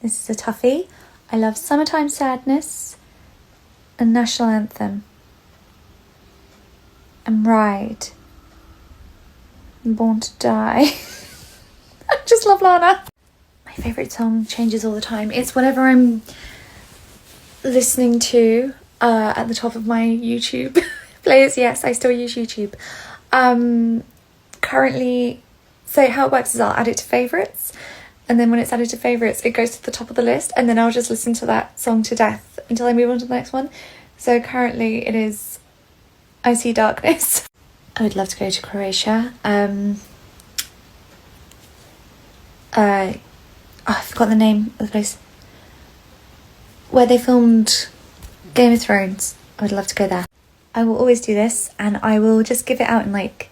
This is a toughie. I love Summertime Sadness and National Anthem and Ride and Born to Die. I just love Lana. My favourite song changes all the time. It's whatever I'm listening to at the top of my YouTube players. Yes, I still use YouTube. Currently, so how it works is I'll add it to favourites, and then when it's added to favourites it goes to the top of the list, and then I'll just listen to that song to death until I move on to the next one. So currently it is I See Darkness. I would love to go to Croatia. I forgot the name of the place where they filmed Game of Thrones. I would love to go there. I will always do this, and I will just give it out in like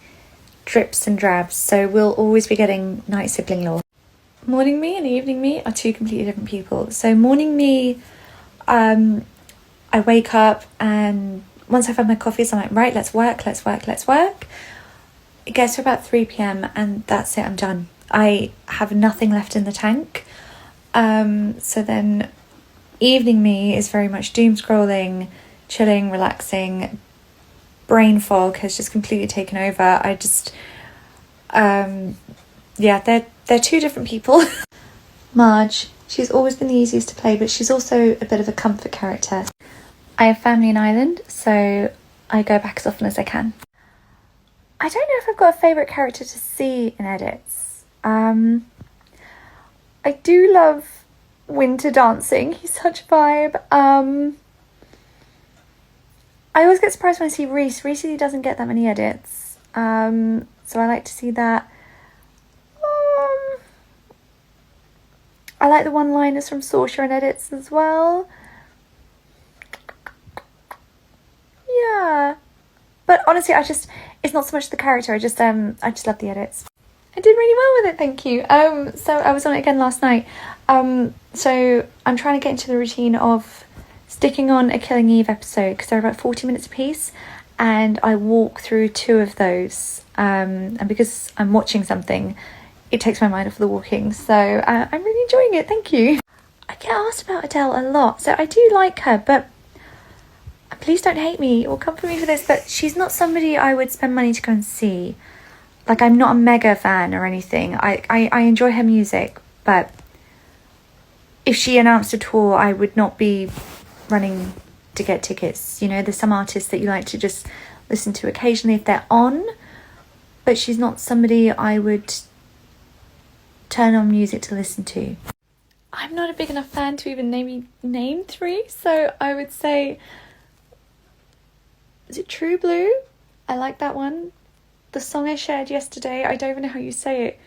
drips and drabs, so we'll always be getting night sibling law. Morning me and evening me are two completely different people. So morning me, I wake up, and once I've had my coffee, so I'm like, right, let's work. It gets to about 3 p.m. and that's it, I'm done. I have nothing left in the tank. So then evening me is very much doom scrolling, chilling, relaxing. Brain fog has just completely taken over. I just they're two different people. Marge, she's always been the easiest to play, but she's also a bit of a comfort character. I have family in Ireland, so I go back as often as I can. I don't know if I've got a favourite character to see in edits. I do love Winter dancing. He's such a vibe. I always get surprised when I see Reese. Reese doesn't get that many edits. So I like to see that. I like the one-liners from Saoirse in edits as well. Yeah. But honestly, it's not so much the character, I just love the edits. I did really well with it, thank you. So I was on it again last night. So I'm trying to get into the routine of sticking on a Killing Eve episode, because they're about 40 minutes a piece, and I walk through 2 of those. And because I'm watching something, it takes my mind off the walking. So I'm really enjoying it, thank you. I get asked about Adele a lot, so I do like her, but please don't hate me or come for me for this, but she's not somebody I would spend money to go and see. Like, I'm not a mega fan or anything. I enjoy her music, but if she announced a tour, I would not be running to get tickets. You know, there's some artists that you like to just listen to occasionally if they're on, but she's not somebody I would turn on music to listen to. I'm not a big enough fan to even name 3, so I would say, is it True Blue? I like that one. The song I shared yesterday, I don't even know how you say it.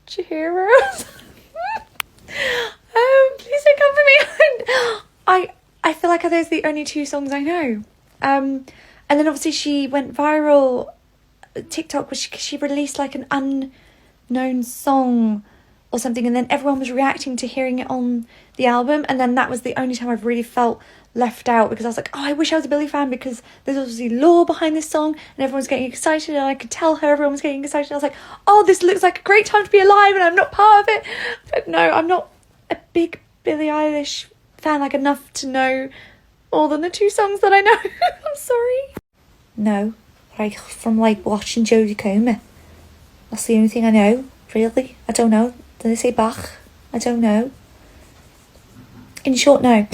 Chihiros? Please don't come for me. I feel like those are the only 2 songs I know. And then obviously she went viral. TikTok was she released like an unknown song or something, and then everyone was reacting to hearing it on the album, and then that was the only time I've really felt left out, because I was like, oh, I wish I was a Billie fan, because there's obviously lore behind this song and everyone's getting excited, and I could tell her everyone was getting excited. I was like, oh, this looks like a great time to be alive, and I'm not part of it. But no, I'm not a big Billie Eilish fan, like enough to know more than the 2 songs that I know. I'm sorry. No, like from like watching Jodie Comer. That's the only thing I know, really. I don't know. Did they say Bach? I don't know. In short, no.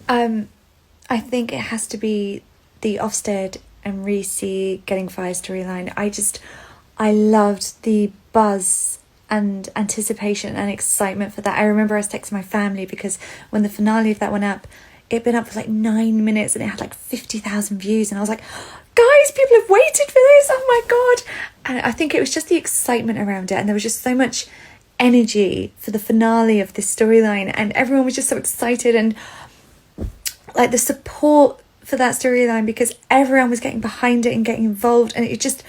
I think it has to be the Ofsted and Reese getting fired storyline. I loved the buzz and anticipation and excitement for that. I remember I was texting my family, because when the finale of that went up, it'd been up for like 9 minutes and it had like 50,000 views, and I was like, guys, people have waited for this, oh my god. And I think it was just the excitement around it, and there was just so much energy for the finale of this storyline, and everyone was just so excited, and like the support for that storyline, because everyone was getting behind it and getting involved, and it just,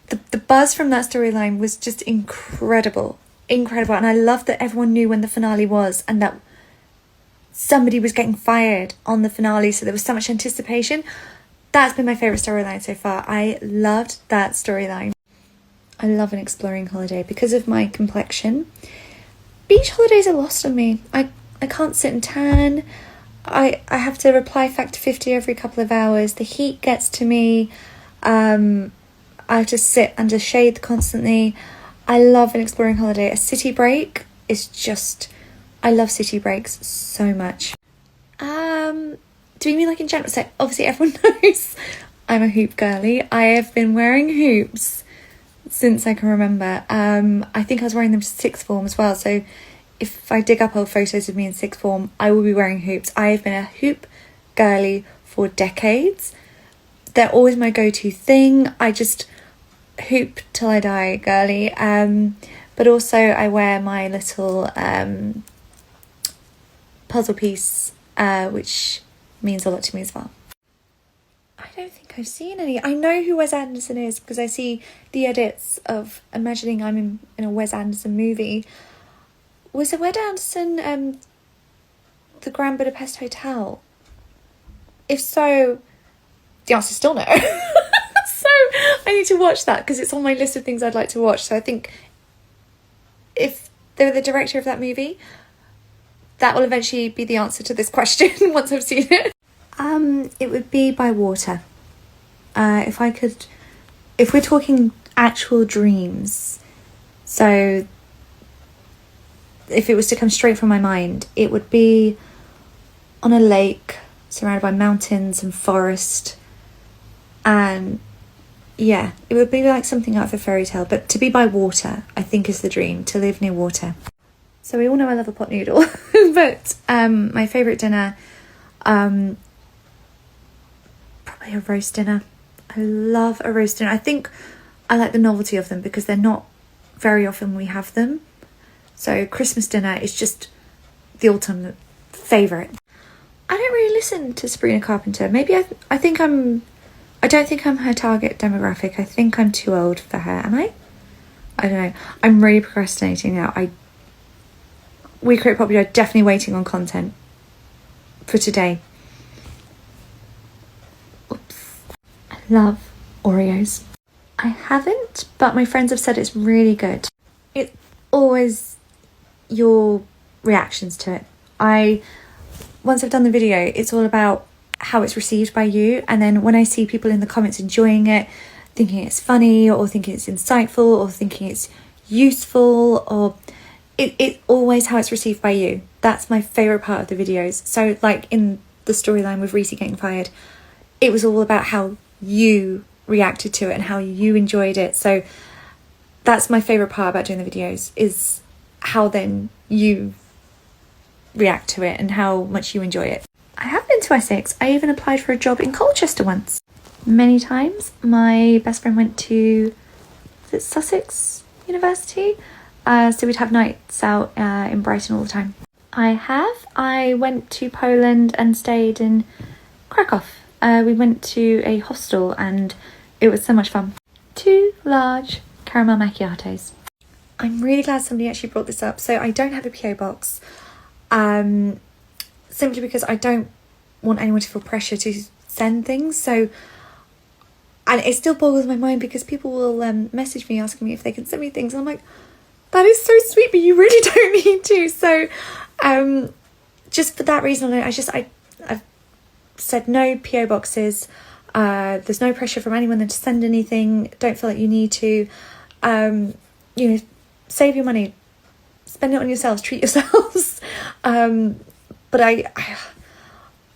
the buzz from that storyline was just incredible, and I love that everyone knew when the finale was, and that somebody was getting fired on the finale, so there was so much anticipation. That's been my favourite storyline so far. I loved that storyline. I love an exploring holiday. Because of my complexion, beach holidays are lost on me. I can't sit and tan. I have to reply factor 50 every couple of hours. The heat gets to me. I have to sit under shade constantly. I love an exploring holiday. A city break is just... I love city breaks so much. Do you mean like in general? So obviously everyone knows I'm a hoop girly. I have been wearing hoops since I can remember. I think I was wearing them to sixth form as well. So if I dig up old photos of me in sixth form, I will be wearing hoops. I have been a hoop girly for decades. They're always my go-to thing. I just hoop till I die girly. But also I wear my little puzzle piece, which means a lot to me as well. I don't think I've seen any. I know who Wes Anderson is because I see the edits of imagining I'm in a Wes Anderson movie. Was it Wes Anderson, the Grand Budapest Hotel? If so, the answer's still no. So I need to watch that because it's on my list of things I'd like to watch. So I think if they're the director of that movie, that will eventually be the answer to this question once I've seen it. It would be by water. If we're talking actual dreams, so if it was to come straight from my mind, it would be on a lake surrounded by mountains and forest, and yeah, it would be like something out of a fairy tale, but to be by water, I think, is the dream, to live near water. So we all know I love a pot noodle, but my favourite dinner, probably a roast dinner. I love a roast dinner. I think I like the novelty of them because they're not very often we have them. So Christmas dinner is just the ultimate favourite. I don't really listen to Sabrina Carpenter. Maybe I don't think I'm her target demographic. I think I'm too old for her. Am I? I don't know. I'm really procrastinating now. We Create Popular are definitely waiting on content for today. Oops. I love Oreos. I haven't, but my friends have said it's really good. It's always your reactions to it. Once I've done the video, it's all about how it's received by you, and then when I see people in the comments enjoying it, thinking it's funny or thinking it's insightful or thinking it's useful, or it's always how it's received by you. That's my favourite part of the videos. So like in the storyline with Reese getting fired, it was all about how you reacted to it and how you enjoyed it. So that's my favourite part about doing the videos, is how then you react to it and how much you enjoy it. I have been to Essex. I even applied for a job in Colchester once. Many times. My best friend went to, was it Sussex University? So we'd have nights out in Brighton all the time. I went to Poland and stayed in Krakow. We went to a hostel and it was so much fun. 2 large caramel macchiatos. I'm really glad somebody actually brought this up. So I don't have a PO box. Simply because I don't want anyone to feel pressure to send things. So, and it still boggles my mind because people will message me asking me if they can send me things, and I'm like, that is so sweet, but you really don't need to. So just for that reason alone, I've said no PO boxes. There's no pressure from anyone to send anything. Don't feel like you need to. Save your money, spend it on yourselves, treat yourselves. But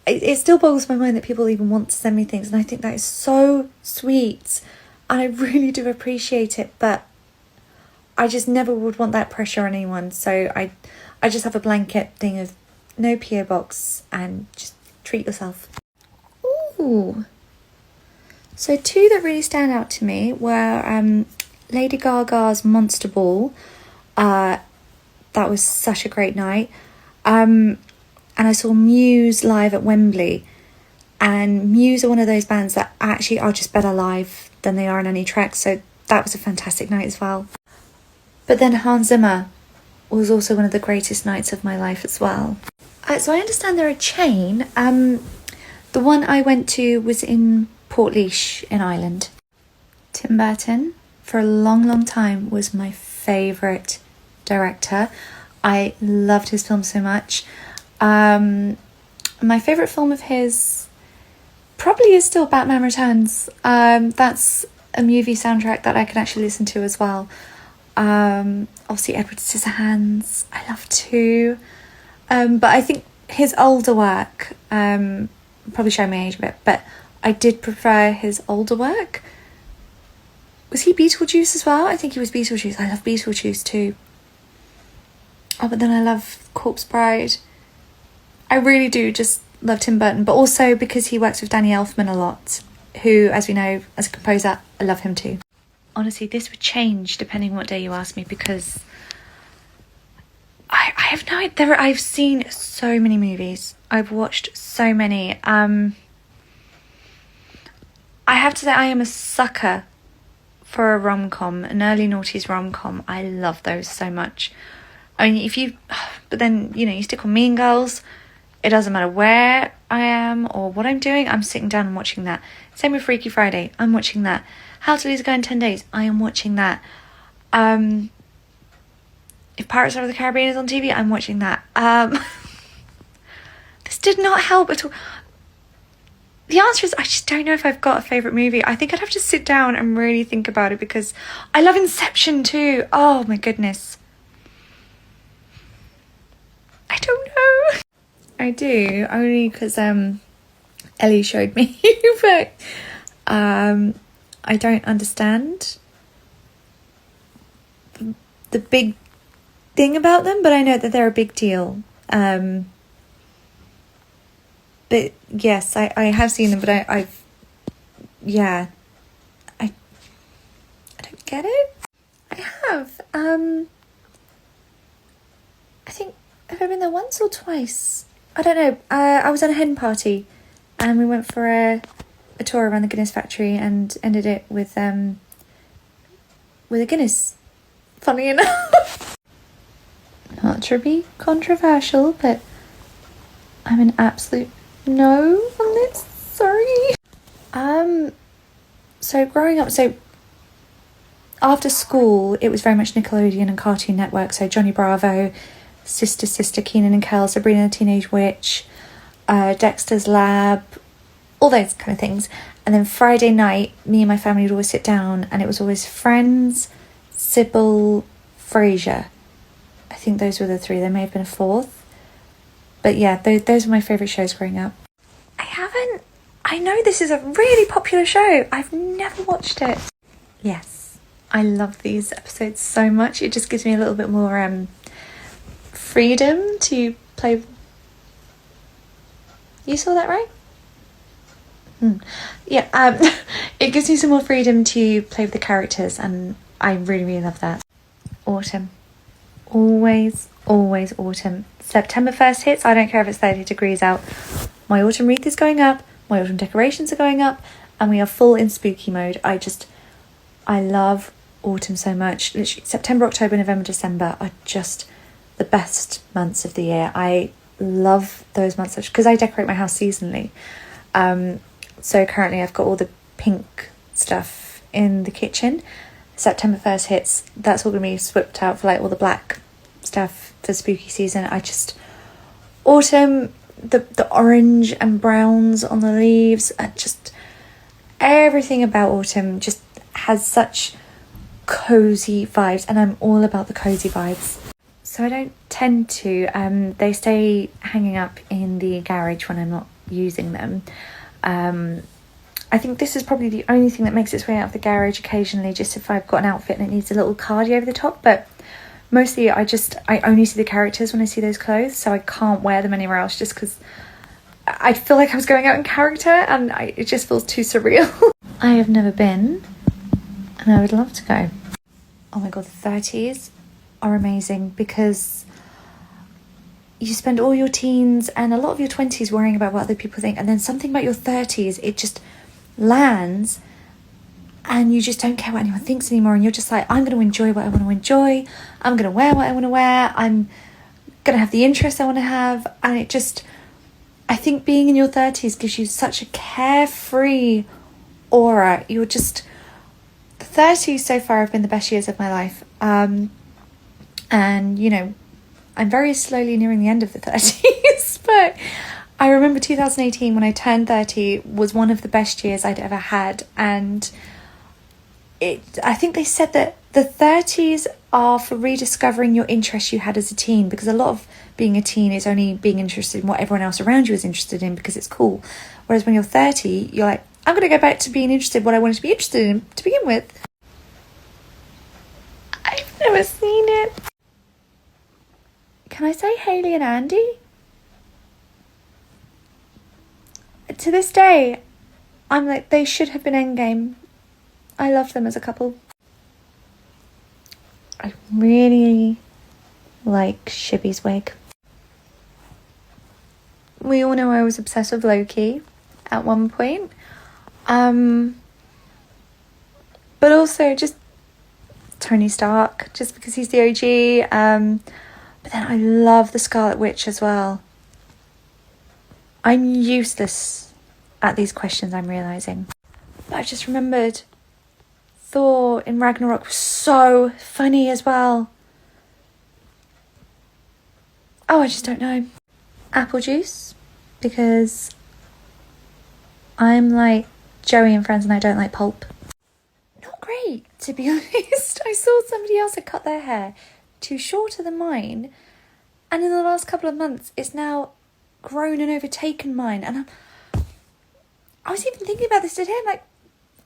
it still boggles my mind that people even want to send me things, and I think that is so sweet, and I really do appreciate it, but I just never would want that pressure on anyone. So I just have a blanket thing of no PO box and just treat yourself. Ooh. So 2 that really stand out to me were Lady Gaga's Monster Ball. That was such a great night. And I saw Muse live at Wembley, and Muse are one of those bands that actually are just better live than they are on any track, so that was a fantastic night as well. But then Hans Zimmer was also one of the greatest nights of my life as well. So I understand they're a chain. The one I went to was in Portlaoise in Ireland. Tim Burton, for a long, long time, was my favourite director. I loved his film so much. My favourite film of his probably is still Batman Returns. That's a movie soundtrack that I can actually listen to as well. Obviously Edward Scissorhands I love too. But I think his older work, probably showing my age a bit, but I did prefer his older work. Was he Beetlejuice as well? I think he was Beetlejuice. I love Beetlejuice too. Oh, but then I love Corpse Bride. I really do just love Tim Burton, but also because he works with Danny Elfman a lot, who, as we know, as a composer, I love him too. Honestly, this would change depending on what day you ask me, because I have no idea. I've seen so many movies. I've watched so many. I have to say I am a sucker for a rom-com, an early noughties rom-com. I love those so much. I mean, but then, you know, you stick on Mean Girls, it doesn't matter where I am or what I'm doing, I'm sitting down and watching that. Same with Freaky Friday, I'm watching that. How to Lose a Guy in 10 Days, I am watching that. If Pirates of the Caribbean is on TV, I'm watching that. This did not help at all. The answer is I just don't know if I've got a favourite movie. I think I'd have to sit down and really think about it, because I love Inception too. Oh my goodness. I don't know. I do, only because Ellie showed me, but I don't understand the big thing about them, but I know that they're a big deal. But yes, I have seen them, but I don't get it. I have. I think, have I been there once or twice? I don't know. I was at a hen party and we went for a tour around the Guinness factory and ended it with a Guinness. Funny enough. Not to be controversial, but I'm an absolute no on this. Sorry. So growing up, after school, it was very much Nickelodeon and Cartoon Network. So Johnny Bravo, Sister, Kenan and Kel, Sabrina the Teenage Witch, Dexter's Lab, all those kind of things. And then Friday night, me and my family would always sit down, and it was always Friends, Sybil, Frasier. I think those were the three. There may have been a fourth. But yeah, those were my favourite shows growing up. I know this is a really popular show. I've never watched it. Yes, I love these episodes so much. It just gives me a little bit more freedom to play. You saw that right? Yeah, it gives me some more freedom to play with the characters, and I really, really love that. Autumn. Always autumn. September 1st hits, I don't care if it's 30 degrees out. My autumn wreath is going up, my autumn decorations are going up, and we are full in spooky mode. I love autumn so much. Literally, September, October, November, December are just the best months of the year. I love those months because I decorate my house seasonally. So currently I've got all the pink stuff in the kitchen. September 1st hits, that's all going to be swapped out for like all the black stuff for spooky season. Autumn, the orange and browns on the leaves, and just everything about autumn just has such cozy vibes, and I'm all about the cozy vibes. So I don't tend to, they stay hanging up in the garage when I'm not using them. I think this is probably the only thing that makes its way out of the garage occasionally, just if I've got an outfit and it needs a little cardi over the top, but mostly I only see the characters when I see those clothes, so I can't wear them anywhere else just because I feel like I was going out in character and it just feels too surreal. I have never been, and I would love to go. Oh my god, the 30s are amazing because you spend all your teens and a lot of your 20s worrying about what other people think, and then something about your 30s, it just lands and you just don't care what anyone thinks anymore, and you're just like, I'm going to enjoy what I want to enjoy, I'm going to wear what I want to wear, I'm going to have the interests I want to have, and I think being in your 30s gives you such a carefree aura. The 30s so far have been the best years of my life, and you know, I'm very slowly nearing the end of the 30s, but I remember 2018 when I turned 30 was one of the best years I'd ever had. And I think they said that the 30s are for rediscovering your interests you had as a teen, because a lot of being a teen is only being interested in what everyone else around you is interested in because it's cool. Whereas when you're 30, you're like, I'm going to go back to being interested in what I wanted to be interested in to begin with. I've never seen it. Can I say Hayley and Andy? To this day, I'm like, they should have been endgame. I love them as a couple. I really like Shibby's wig. We all know I was obsessed with Loki at one point. But also just Tony Stark, just because he's the OG. But then I love the Scarlet Witch as well. I'm useless at these questions, I'm realising. But I just remembered Thor in Ragnarok was so funny as well. Oh, I just don't know. Apple juice, because I'm like Joey and Friends and I don't like pulp. Not great, to be honest. I saw somebody else had cut their hair to shorter than mine, and in the last couple of months it's now grown and overtaken mine. And I was even thinking about this today. I'm like,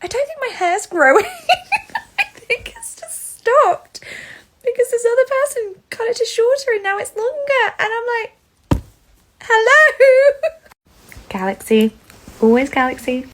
I don't think my hair's growing. I think it's just stopped because this other person cut it to shorter and now it's longer, and I'm like, hello. Galaxy, always Galaxy.